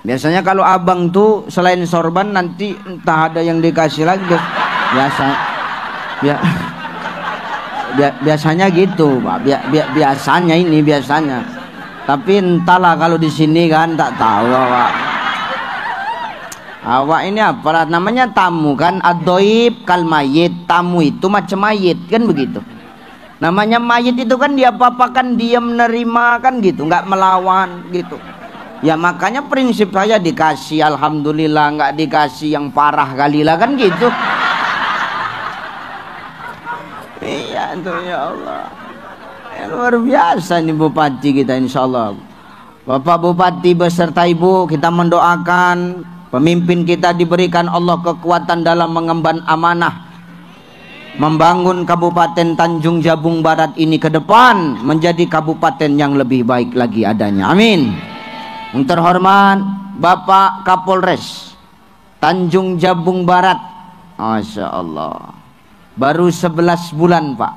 Biasanya kalau abang tuh selain sorban nanti entah ada yang dikasih lagi. Biasanya gitu, Pak. Biasanya ini biasanya. Tapi entahlah kalau di sini kan tak tahu awak. Awak ini apa namanya tamu kan? Ad-dhaif kal mayit. Tamu itu macam mayit kan begitu. Namanya mayit itu kan dia apa-apakan dia menerima kan gitu, nggak melawan gitu. Ya makanya prinsip saya dikasih alhamdulillah, nggak dikasih yang parah kali lah kan gitu. Iya tuh ya Allah. Ya, luar biasa nih Bupati kita insyaallah. Bapak Bupati beserta Ibu kita mendoakan pemimpin kita diberikan Allah kekuatan dalam mengemban amanah membangun Kabupaten Tanjung Jabung Barat ini ke depan menjadi kabupaten yang lebih baik lagi adanya. Amin. Yang terhormat Bapak Kapolres Tanjung Jabung Barat, Masya Allah, baru 11 bulan Pak,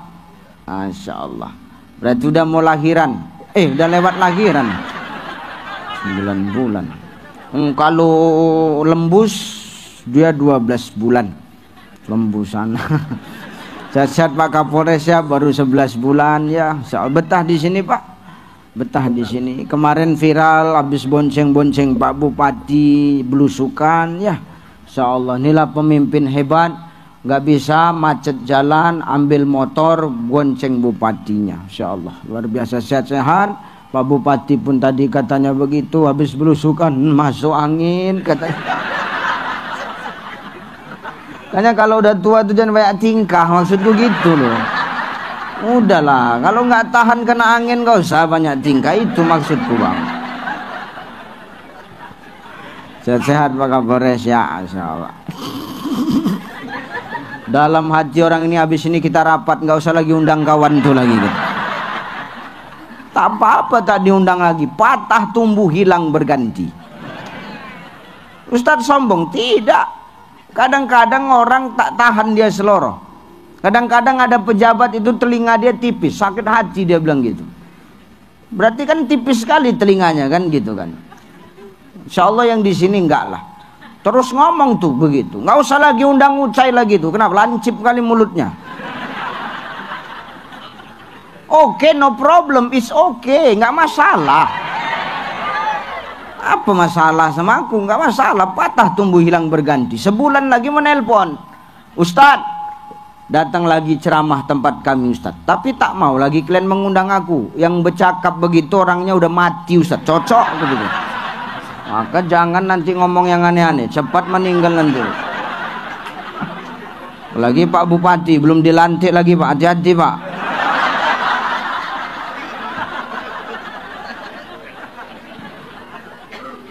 Masya Allah, berarti udah mau lahiran, udah lewat lahiran 9 bulan. Kalau lembus dia 12 bulan lembusan. Sehat-sehat Pak Kapolres ya, baru 11 bulan ya, betah di sini Pak. Betah di sini. Kemarin viral habis bonceng-bonceng Pak Bupati belusukan ya. Insyaallah inilah pemimpin hebat, nggak bisa macet jalan ambil motor bonceng bupatinya. Insyaallah luar biasa sehat-sehat. Pak Bupati pun tadi katanya begitu habis belusukan masuk angin katanya. Kayaknya kalau udah tua tuh jangan banyak tingkah, maksudku gitu loh. Udahlah, kalau nggak tahan kena angin nggak usah banyak tingkah, itu maksudku Bang. Sehat-sehat Pak Kapolres ya, insyaallah. Dalam hati orang ini habis ini kita rapat, nggak usah lagi undang kawan tuh lagi gitu. Tak apa-apa tak diundang lagi, patah tumbuh hilang berganti. Ustadz sombong? Tidak. Kadang-kadang orang tak tahan dia seloroh. Kadang-kadang ada pejabat itu telinga dia tipis, sakit hati dia bilang gitu. Berarti kan tipis sekali telinganya kan gitu kan. Insya Allah yang di sini enggak lah. Terus ngomong tuh begitu, nggak usah lagi undang Ucai lagi tuh. Kenapa? Lancip kali mulutnya. Oke, no problem, it's okay, nggak masalah. Apa masalah sama aku? Nggak masalah, patah tumbuh hilang berganti. Sebulan lagi menelpon, Ustadz datang lagi ceramah tempat kami Ustadz, tapi tak mau lagi kalian mengundang aku. Yang bercakap begitu orangnya udah mati Ustadz, cocok begitu. Maka jangan nanti ngomong yang aneh-aneh, cepat meninggal nanti. Lagi Pak Bupati belum dilantik lagi Pak, hati-hati Pak.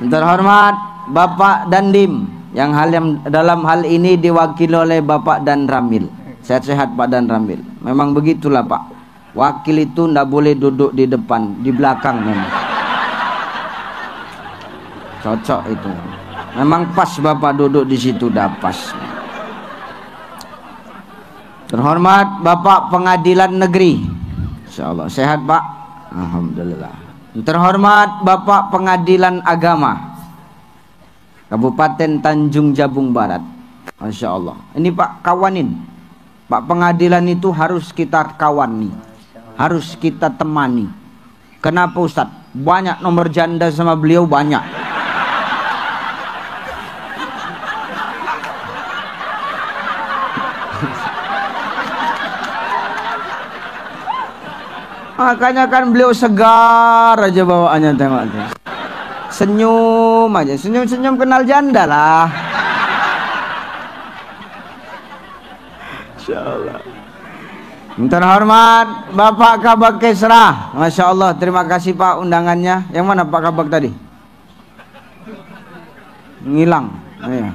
Terhormat Bapak Dandim yang dalam hal ini diwakili oleh Bapak Dan Ramil. Sehat-sehat Pak Dan Ramil. Memang begitulah Pak, wakil itu ndak boleh duduk di depan, di belakang memang. Cocok itu. Memang pas Bapak duduk di situ, dah pas. Terhormat Bapak Pengadilan Negeri, insyaallah sehat Pak, alhamdulillah. Terhormat Bapak Pengadilan Agama Kabupaten Tanjung Jabung Barat, Masya Allah. Ini Pak kawanin. Pak pengadilan itu harus kita kawani, harus kita temani. Kenapa Ustadz? Banyak nomor janda sama beliau banyak. Makanya kan beliau segar aja bawaannya, tengok tuh. Senyum aja, senyum-senyum kenal janda lah. Insyaallah. Terhormat Bapak Kabag Kesra, Masya Allah, terima kasih Pak undangannya. Yang mana Pak Kabag tadi? Ngilang. Iya.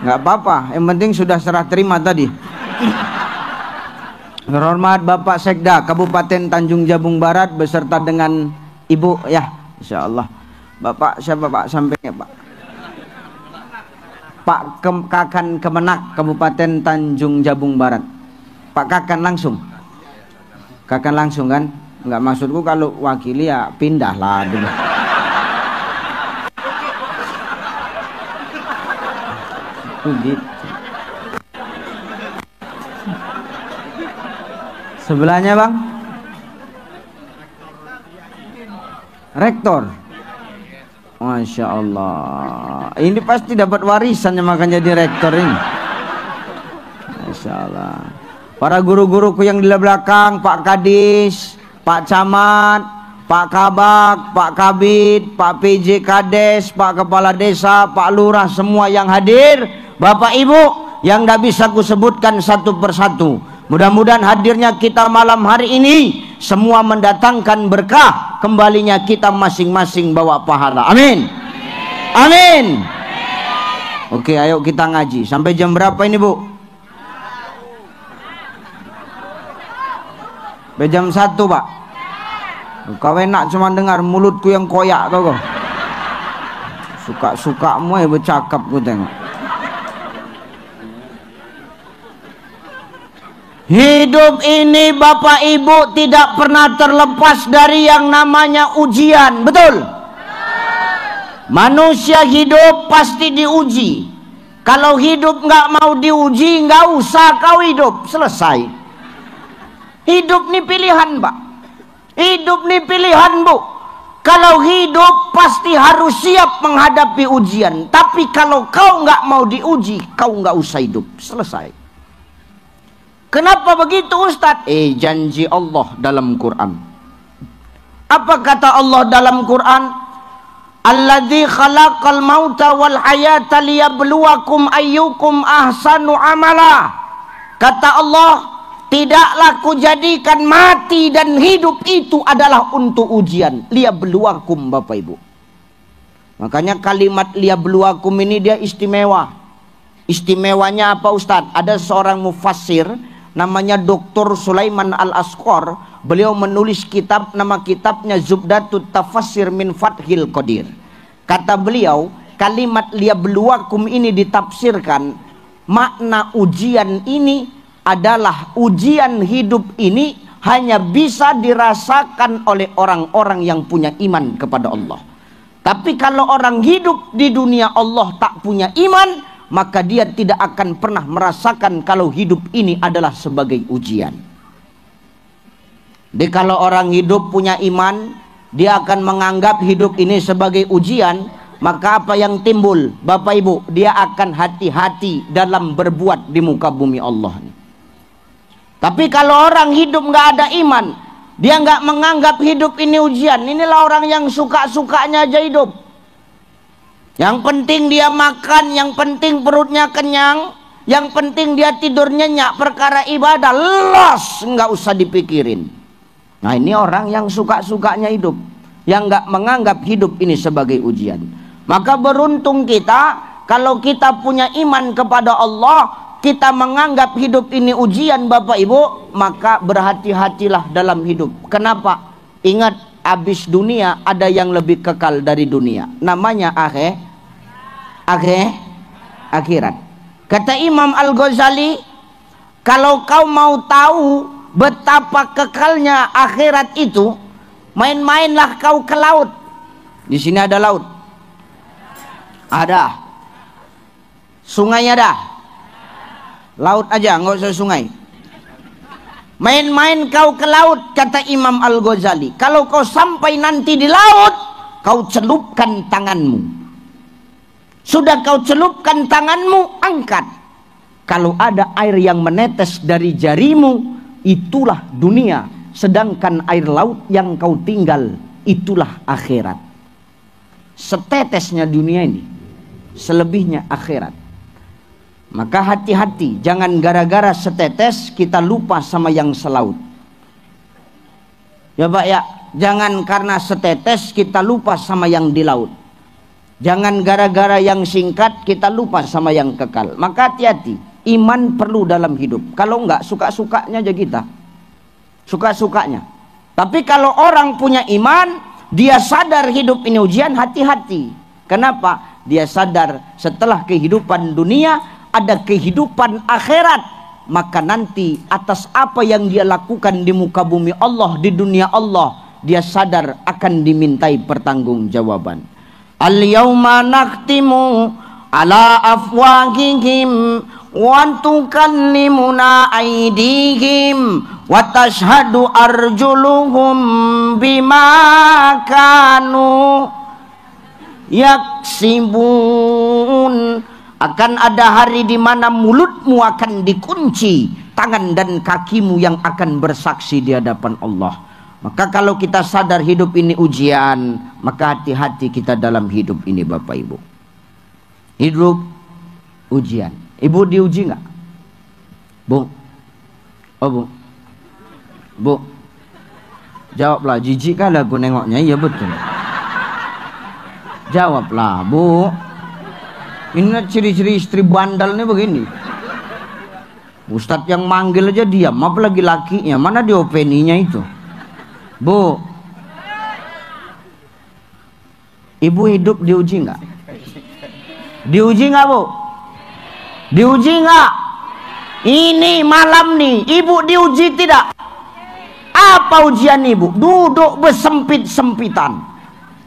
Nggak apa-apa, yang penting sudah serah terima tadi. Terhormat Bapak Sekda Kabupaten Tanjung Jabung Barat beserta dengan Ibu ya, Insya Allah. Bapak siapa Pak sampingnya Pak? Pak Kakan Kemenak Kabupaten Tanjung Jabung Barat. Pak Kakan langsung. Kakan langsung kan? Enggak, maksudku kalau wakili ya pindah lah dulu. Begitu. Sebelahnya bang, rektor. Masya Allah, ini pasti dapat warisannya makan jadi rektor ini. Masya Allah. Para guru-guruku yang di belakang, Pak Kadis, Pak Camat, Pak Kabak, Pak Kabid, Pak PJ Kades, Pak Kepala Desa, Pak Lurah, semua yang hadir, Bapak Ibu yang tidak bisa kusebutkan satu persatu. Mudah-mudahan hadirnya kita malam hari ini semua mendatangkan berkah, kembalinya kita masing-masing bawa pahala. Amin. Amin. Oke, ayo kita ngaji. Sampai jam berapa ini, Bu? Sampai jam 1, Pak. Kau enak cuma dengar mulutku yang koyak tau kau. Suka-sukamu ya bercakap ku tengok. Hidup ini Bapak Ibu tidak pernah terlepas dari yang namanya ujian. Betul? Manusia hidup pasti diuji. Kalau hidup nggak mau diuji, nggak usah kau hidup. Selesai. Hidup nih pilihan, Pak. Hidup nih pilihan, Bu. Kalau hidup pasti harus siap menghadapi ujian. Tapi kalau kau nggak mau diuji, kau nggak usah hidup. Selesai. Kenapa begitu, Ustadz? Janji Allah dalam Quran. Apa kata Allah dalam Quran? Alladzi khalaqal mauta wal hayata liyabluwakum ayyukum ahsanu amala. Kata Allah, tidaklah kujadikan mati dan hidup itu adalah untuk ujian. Liyabluwakum, Bapak Ibu. Makanya kalimat liyabluwakum ini dia istimewa. Istimewanya apa, Ustadz? Ada seorang mufassir namanya Dr. Sulaiman Al-Asqar. Beliau menulis kitab, nama kitabnya Zubdatut Tafassir min Fathil Qadir. Kata beliau, kalimat liyabluwakum ini ditafsirkan, makna ujian ini adalah ujian hidup ini hanya bisa dirasakan oleh orang-orang yang punya iman kepada Allah. Tapi kalau orang hidup di dunia Allah tak punya iman, maka dia tidak akan pernah merasakan kalau hidup ini adalah sebagai ujian. Jadi kalau orang hidup punya iman, dia akan menganggap hidup ini sebagai ujian. Maka apa yang timbul, Bapak Ibu? Dia akan hati-hati dalam berbuat di muka bumi Allah. Tapi kalau orang hidup nggak ada iman, dia nggak menganggap hidup ini ujian. Inilah orang yang suka-sukanya aja hidup. Yang penting dia makan, yang penting perutnya kenyang, yang penting dia tidur nyenyak, perkara ibadah los, nggak usah dipikirin. Nah, ini orang yang suka-sukanya hidup, yang nggak menganggap hidup ini sebagai ujian. Maka beruntung kita kalau kita punya iman kepada Allah, kita menganggap hidup ini ujian, Bapak Ibu, maka berhati-hatilah dalam hidup. Kenapa? Ingat, habis dunia ada yang lebih kekal dari dunia, namanya akhirat. Kata Imam Al-Ghazali, kalau kau mau tahu betapa kekalnya akhirat itu, main-mainlah kau ke laut. Di sini ada laut, ada sungai, ada laut aja, nggak usah sungai. Main-main kau ke laut, kata Imam Al-Ghazali. Kalau kau sampai nanti di laut, kau celupkan tanganmu. Sudah kau celupkan tanganmu, angkat. Kalau ada air yang menetes dari jarimu, itulah dunia. Sedangkan air laut yang kau tinggal, itulah akhirat. Setetesnya dunia ini, selebihnya akhirat. Maka hati-hati, jangan gara-gara setetes kita lupa sama yang selaut. Ya Pak ya, jangan karena setetes kita lupa sama yang di laut. Jangan gara-gara yang singkat kita lupa sama yang kekal. Maka hati-hati, iman perlu dalam hidup. Kalau enggak, suka-sukanya aja kita, suka-sukanya. Tapi kalau orang punya iman, dia sadar hidup ini ujian, hati-hati. Kenapa? Dia sadar setelah kehidupan dunia ada kehidupan akhirat. Maka nanti atas apa yang dia lakukan di muka bumi Allah, di dunia Allah, dia sadar akan dimintai pertanggungjawaban. Al-yawma nakhtimu ala afwahihim wa tukallimuna aydihim wa tashhadu arjuluhum bima kanu yaksibun. Akan ada hari di mana mulutmu akan dikunci, tangan dan kakimu yang akan bersaksi di hadapan Allah. Maka kalau kita sadar hidup ini ujian, maka hati-hati kita dalam hidup ini Bapak Ibu. Hidup ujian. Ibu diuji nggak? Bu? Oh bu? Bu? Jawablah, jijik kali aku nengoknya. Iya betul. Jawablah bu. Ini ciri-ciri istri bandal nih begini. Ustadz yang manggil aja diam, apalagi lakinya. Mana diopeninya itu? Bu, ibu hidup diuji nggak? Diuji nggak bu? Diuji nggak? Ini malam nih, ibu diuji tidak? Apa ujian ibu? Duduk bersempit-sempitan.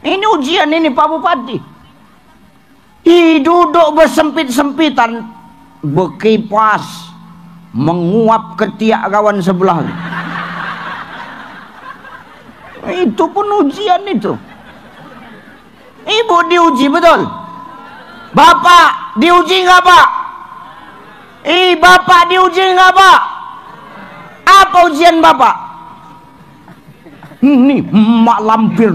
Ini ujian ini Pak Bupati. Duduk bersempit-sempitan, berkipas, menguap ketiak kawan sebelah. Itu pun ujian itu. Ibu diuji betul. Bapak diuji nggak Pak? Bapak diuji nggak Pak? Apa ujian Bapak? Ini mak lampir.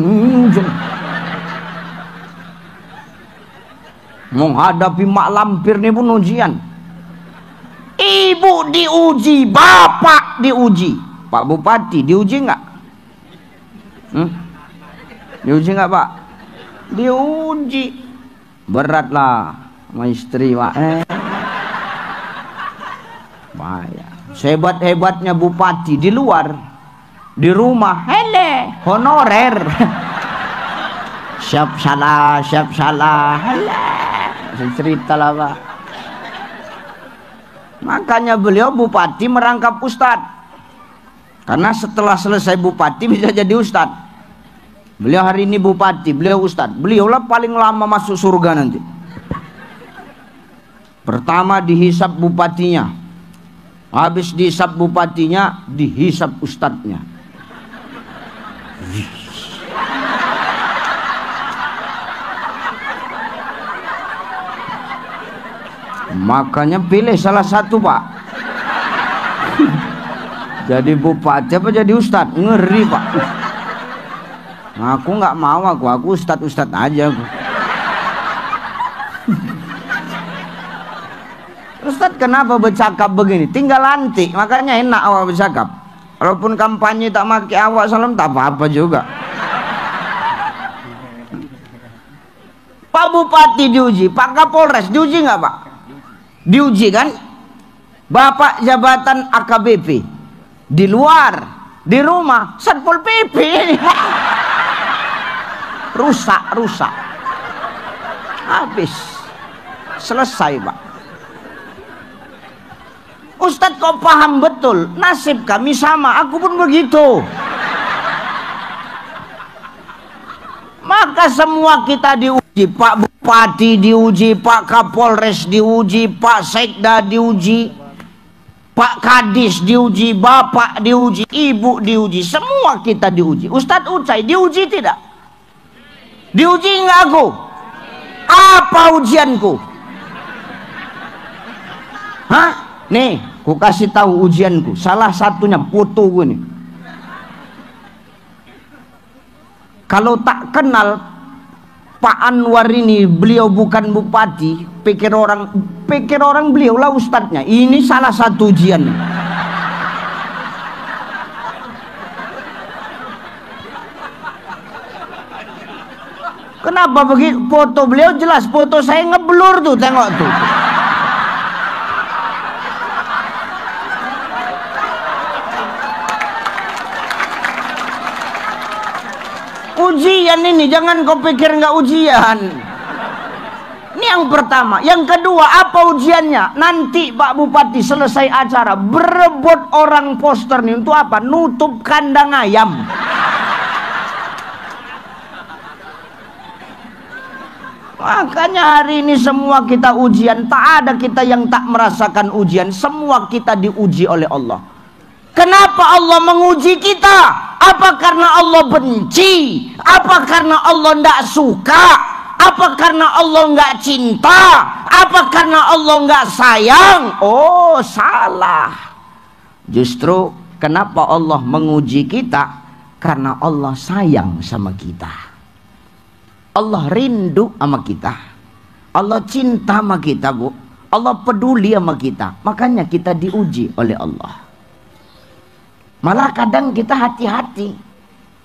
Menghadapi mak lampir ini pun ujian. Ibu diuji, bapak diuji. Pak Bupati diuji nggak? Diuji nggak Pak? Diuji. Berat lah sama istri Pak. Bahaya. Sehebat-hebatnya Bupati di luar, di rumah hele honorer. Siap salah hele. Cerita lah Pak. Makanya beliau Bupati merangkap Ustadz, karena setelah selesai Bupati bisa jadi Ustadz. Beliau hari ini Bupati, beliau Ustadz. Beliaulah paling lama masuk surga nanti. Pertama dihisap Bupatinya, habis dihisap Bupatinya, dihisap Ustadznya. Makanya pilih salah satu Pak. Jadi Bupati apa jadi Ustadz? Ngeri Pak. Aku nggak mau, aku Ustadz aja aku. Ustadz kenapa bercakap begini? Tinggal lantik, makanya enak awak bercakap. Walaupun kampanye tak pakai awak salam tak apa-apa juga. Pak Bupati diuji, Pak Kapolres diuji nggak Pak? Diuji kan? Bapak jabatan AKBP di luar, di rumah Satpol PP. rusak habis, selesai Pak. Ustadz kok paham betul? Nasib kami sama, aku pun begitu. Maka semua kita diuji. Pak Bupati diuji, Pak Kapolres diuji, Pak Sekda diuji, Pak Kadis diuji, Bapak diuji, Ibu diuji, semua kita diuji. Ustadz Ucai diuji tidak? Diuji nggak aku? Apa ujianku? Hah? Nih, ku kasih tahu ujianku. Salah satunya foto gue nih. Kalau tak kenal Pak Anwar ini, beliau bukan bupati, pikir orang beliau lah ustadznya. Ini salah satu ujian. Kenapa begitu? Foto beliau jelas, foto saya ngeblur tuh, tengok tuh. Ujian ini, jangan kau pikir nggak ujian. Ini yang pertama. Yang kedua, apa ujiannya? Nanti Pak Bupati selesai acara berebut orang poster nih untuk apa? Nutup kandang ayam. Makanya hari ini semua kita ujian. Tak ada kita yang tak merasakan ujian. Semua kita diuji oleh Allah. Kenapa Allah menguji kita? Apa karena Allah benci? Apa karena Allah tidak suka? Apa karena Allah nggak cinta? Apa karena Allah nggak sayang? Oh, salah. Justru kenapa Allah menguji kita? Karena Allah sayang sama kita. Allah rindu sama kita. Allah cinta sama kita, Bu. Allah peduli sama kita. Makanya kita diuji oleh Allah. Malah kadang kita hati-hati.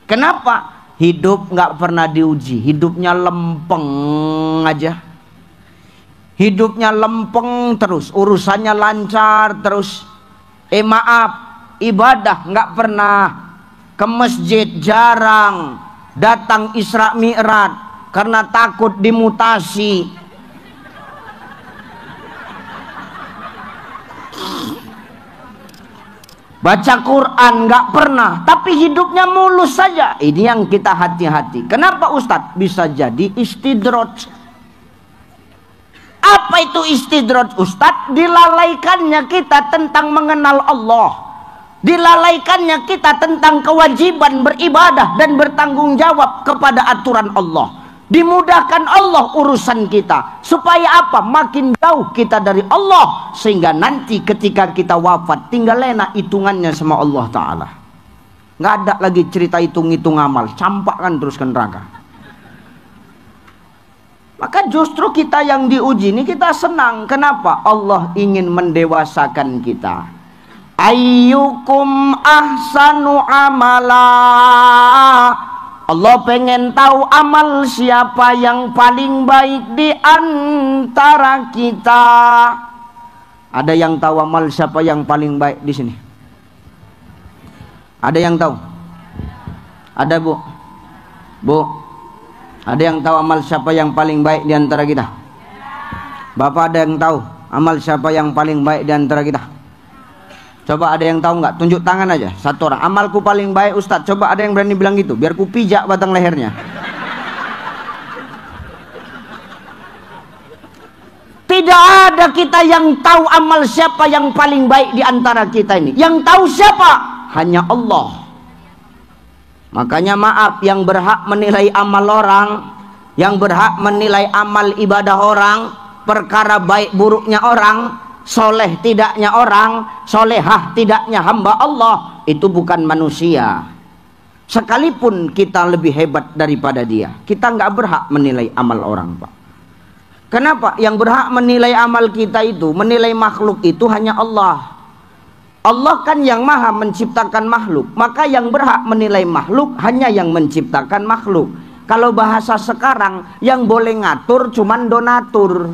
Kenapa? Hidup nggak pernah diuji. Hidupnya lempeng aja. Hidupnya lempeng terus. Urusannya lancar terus. Maaf, ibadah nggak pernah. Ke masjid jarang. Datang Isra Mi'raj karena takut dimutasi. Baca Quran nggak pernah, tapi hidupnya mulus saja. Ini yang kita hati-hati. Kenapa Ustadz? Bisa jadi istidraj. Apa itu istidraj Ustadz? Dilalaikannya kita tentang mengenal Allah. Dilalaikannya kita tentang kewajiban beribadah dan bertanggung jawab kepada aturan Allah. Dimudahkan Allah urusan kita. Supaya apa? Makin jauh kita dari Allah. Sehingga nanti ketika kita wafat, tinggal enak hitungannya sama Allah Ta'ala. Nggak ada lagi cerita hitung-hitung amal. Campakkan terus ke neraka. Maka justru kita yang diuji ini kita senang. Kenapa? Allah ingin mendewasakan kita. Ayyukum ahsanu amala. Allah pengen tahu amal siapa yang paling baik di antara kita. Ada yang tahu amal siapa yang paling baik di sini? Ada yang tahu? Ada, Bu? Bu? Ada yang tahu amal siapa yang paling baik di antara kita? Bapak ada yang tahu amal siapa yang paling baik di antara kita? Coba ada yang tahu nggak? Tunjuk tangan aja satu orang. Amalku paling baik Ustadz. Coba ada yang berani bilang gitu. Biar ku pijak batang lehernya. Tidak ada kita yang tahu amal siapa yang paling baik di antara kita ini. Yang tahu siapa? Hanya Allah. Makanya maaf, yang berhak menilai amal orang, yang berhak menilai amal ibadah orang, perkara baik buruknya orang, soleh tidaknya orang, solehah tidaknya hamba Allah, itu bukan manusia. Sekalipun kita lebih hebat daripada dia, kita nggak berhak menilai amal orang, Pak. Kenapa? Yang berhak menilai amal kita itu, menilai makhluk itu hanya Allah. Allah kan yang maha menciptakan makhluk. Maka yang berhak menilai makhluk hanya yang menciptakan makhluk. Kalau bahasa sekarang, yang boleh ngatur cuman donatur.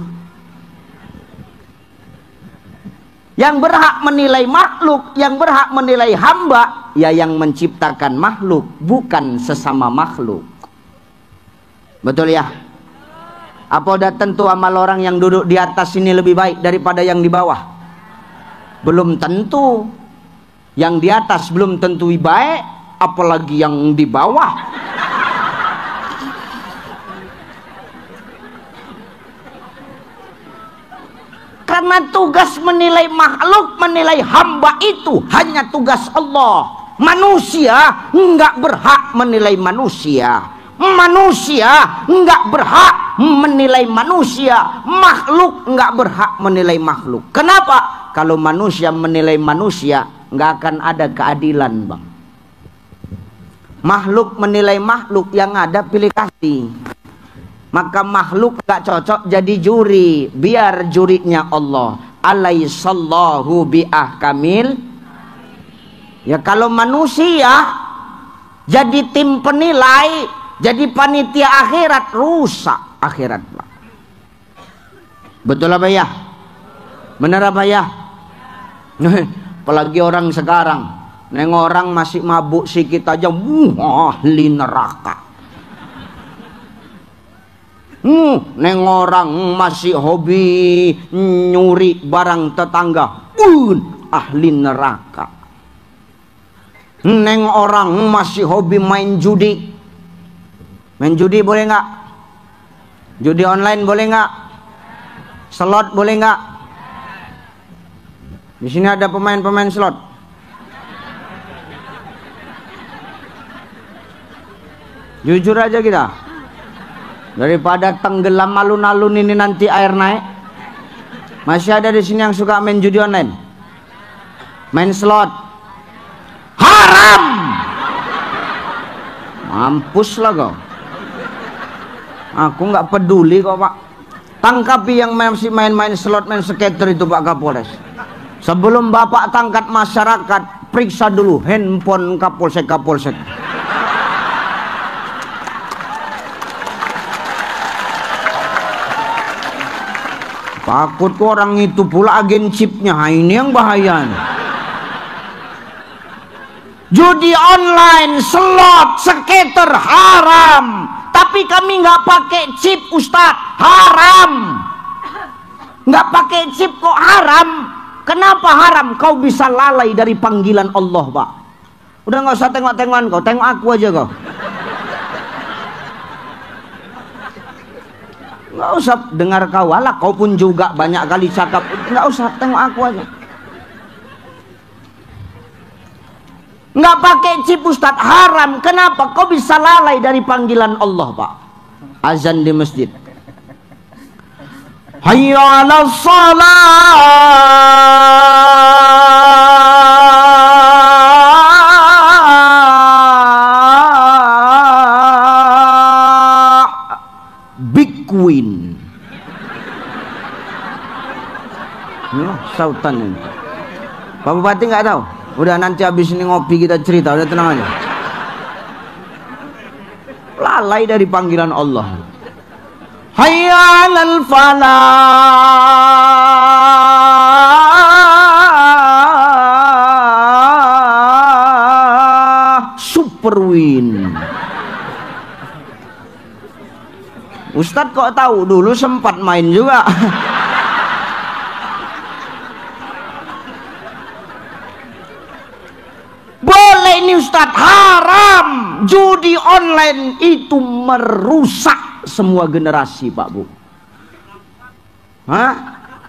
Yang berhak menilai makhluk, yang berhak menilai hamba, ya yang menciptakan makhluk, bukan sesama makhluk. Betul ya? Apa udah tentu amal orang yang duduk di atas ini lebih baik daripada yang di bawah? Belum tentu. Yang di atas belum tentu baik, apalagi yang di bawah. Karena tugas menilai makhluk, menilai hamba itu hanya tugas Allah. Manusia enggak berhak menilai manusia. Manusia enggak berhak menilai manusia. Makhluk enggak berhak menilai makhluk. Kenapa? Kalau manusia menilai manusia, enggak akan ada keadilan, Bang. Makhluk menilai makhluk, yang ada pilih kasih. Maka makhluk gak cocok jadi juri. Biar jurinya Allah. Alaihissallahu biahkamil. Ya kalau manusia jadi tim penilai, jadi panitia akhirat, rusak akhirat, Pak. Betul apa ya? Benar apa ya? Apalagi orang sekarang, neng orang masih mabuk sikit aja, ahli neraka. Neng orang masih hobi nyuri barang tetangga, ahli neraka. Neng orang masih hobi main judi. Main judi boleh nggak? Judi online boleh nggak? Slot boleh nggak? Di sini ada pemain-pemain slot. Jujur aja kita. Daripada tenggelam alun-alun ini nanti air naik. Masih ada di sini yang suka main judi online. Main slot. Haram. Mampus lah kau. Aku nggak peduli kok Pak. Tangkapi yang masih main-main slot, main skater itu Pak Kapolres. Sebelum Bapak tangkap masyarakat, periksa dulu handphone Kapolsek. Takut orang itu pula agen chipnya. Ini yang bahaya nih. Judi online, slot, skater haram. Tapi kami nggak pakai chip Ustadz, haram. Nggak pakai chip kok haram. Kenapa haram? Kau bisa lalai dari panggilan Allah Pak. Udah nggak usah tengok-tengokan kau, tengok aku aja kau. Nggak usah dengar kau, alah kau pun juga banyak kali cakap. Nggak usah, tengok aku aja. Nggak pakai chip Ustadz, haram. Kenapa? Kau bisa lalai dari panggilan Allah Pak. Azan di masjid. Hayya 'alas shalah. Big Queen. Sautan ini. Pak Bupati nggak tahu? Udah nanti habis ini ngopi kita cerita, udah tenang aja. Lalai dari panggilan Allah. Hayya 'alal falah. Super win. Ustadz kok tahu? Dulu sempat main juga. Boleh ini Ustadz, haram. Judi online itu merusak semua generasi Pak Bu. Hah?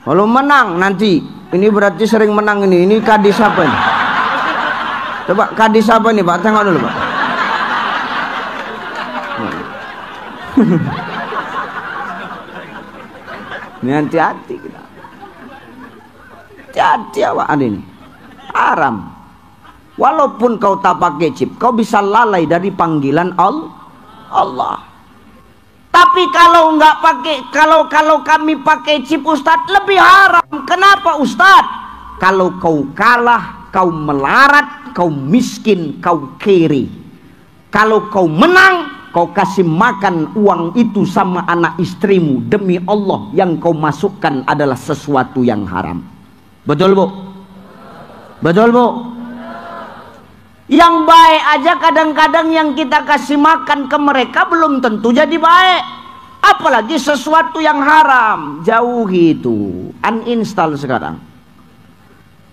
Kalau menang nanti, ini berarti sering menang ini. Ini kadis apa nih? Coba kadis apa nih Pak? Tengok dulu Pak. Ini hati-hati kita. Hati-hati awak ini. Haram. Walaupun kau tak pakai chip, kau bisa lalai dari panggilan Allah. Tapi kalau nggak pakai, kalau kami pakai chip Ustadz lebih haram. Kenapa Ustadz? Kalau kau kalah, kau melarat, kau miskin, kau kiri. Kalau kau menang, kau kasih makan uang itu sama anak istrimu. Demi Allah, yang kau masukkan adalah sesuatu yang haram. Betul Bu? Betul Bu? Yang baik aja kadang-kadang yang kita kasih makan ke mereka belum tentu jadi baik. Apalagi sesuatu yang haram. Jauhi itu. Uninstall sekarang.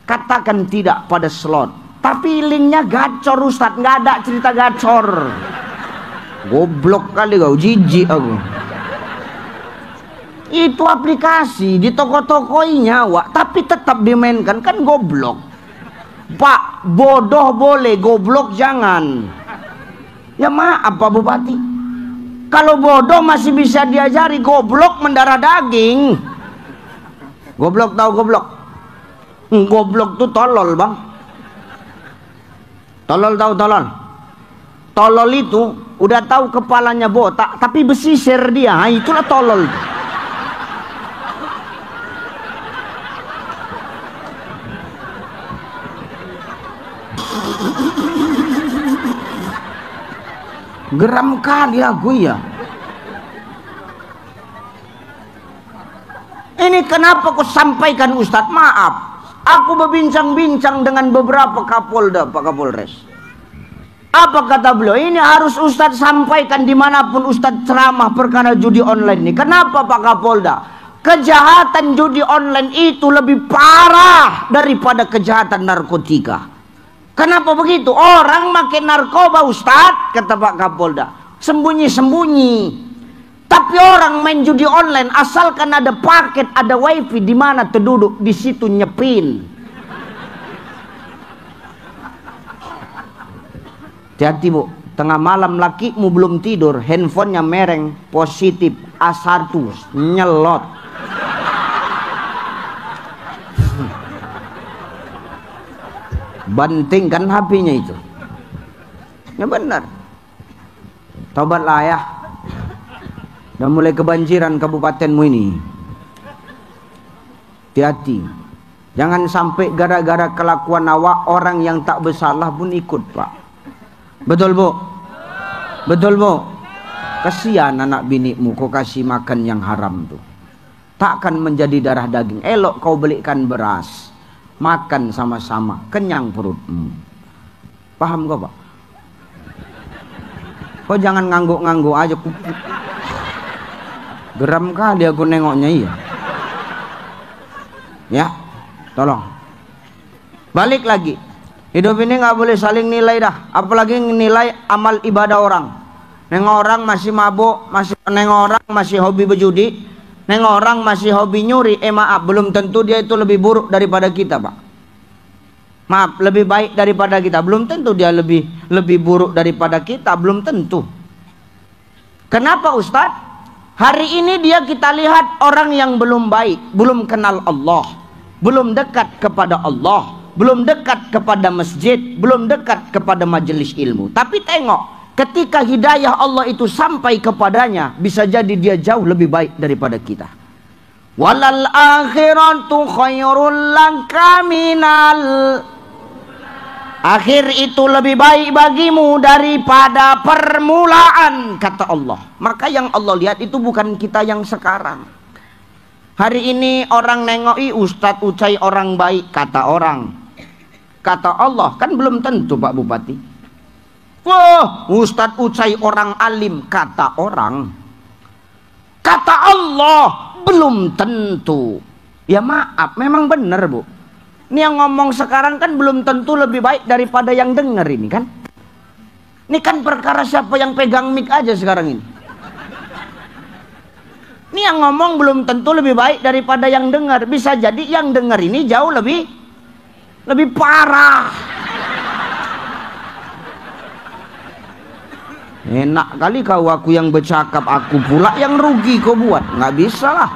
Katakan tidak pada slot. Tapi linknya gacor Ustadz. Nggak ada cerita gacor. Goblok kali kau, jijik aku. Itu aplikasi di toko-toko nyawa, tapi tetap dimainkan, kan goblok. Pak, bodoh boleh, goblok jangan. Ya maaf Pak Bupati. Kalau bodoh masih bisa diajari, goblok mendarah daging. Goblok tahu goblok? Goblok tuh tolol Bang. Tolol tahu tolol? Tolol itu udah tahu kepalanya botak tapi besisir dia. Nah, itulah tolol. Geram kali aku ya. Ini kenapa aku sampaikan Ustadz? Maaf, aku berbincang-bincang dengan beberapa Kapolda, Pak Kapolres. Apa kata beliau? Ini harus Ustadz sampaikan dimanapun Ustadz ceramah perkara judi online ini. Kenapa Pak Kapolda? Kejahatan judi online itu lebih parah daripada kejahatan narkotika. Kenapa begitu? Orang makin narkoba Ustadz, kata Pak Kapolda, sembunyi-sembunyi. Tapi orang main judi online asalkan ada paket, ada wifi, di mana terduduk di situ nyepin. Hati-hati bu, tengah malam lakimu belum tidur, handphonenya mereng positif A1 nyelot. Bantingkan HP-nya itu. Ya benar. Taubatlah ya. Udah mulai kebanjiran kabupatenmu ini. Hati-hati. Jangan sampai gara-gara kelakuan awak orang yang tak bersalah pun ikut, Pak. Betul, Bu? Betul, Bu? Kasihan anak binikmu kau kasih makan yang haram tuh. Takkan menjadi darah daging. Elok kau belikan beras. Makan sama-sama, kenyang perutmu. Paham kau, Pak? Kau jangan ngangguk-ngangguk aja. Geram kali aku nengoknya, iya. Ya, tolong. Balik lagi. Hidup ini nggak boleh saling nilai dah. Apalagi nilai amal ibadah orang. Nengok orang masih mabuk, nengok orang masih hobi berjudi, nengok orang masih hobi nyuri. Maaf, belum tentu dia itu lebih buruk daripada kita, Pak. Maaf, lebih baik daripada kita. Belum tentu dia lebih buruk daripada kita. Belum tentu. Kenapa, Ustadz? Hari ini dia kita lihat orang yang belum baik, belum kenal Allah, belum dekat kepada Allah, belum dekat kepada masjid, belum dekat kepada majelis ilmu. Tapi tengok, ketika hidayah Allah itu sampai kepadanya, bisa jadi dia jauh lebih baik daripada kita. Walal akhiratu khairul laka minal, akhir itu lebih baik bagimu daripada permulaan, kata Allah. Maka yang Allah lihat itu bukan kita yang sekarang. Hari ini orang nengoki Ustadz Ucai orang baik, kata orang. Kata Allah, kan belum tentu Pak Bupati. Wah, Ustadz Ucai orang alim, kata orang. Kata Allah, belum tentu. Ya maaf, memang benar, Bu. Ini yang ngomong sekarang kan belum tentu lebih baik daripada yang dengar ini kan. Ini kan perkara siapa yang pegang mic aja sekarang ini. Ini yang ngomong belum tentu lebih baik daripada yang dengar. Bisa jadi yang dengar ini jauh lebih parah. Enak kali kau aku yang bercakap, aku pula yang rugi kau buat. Nggak bisa lah.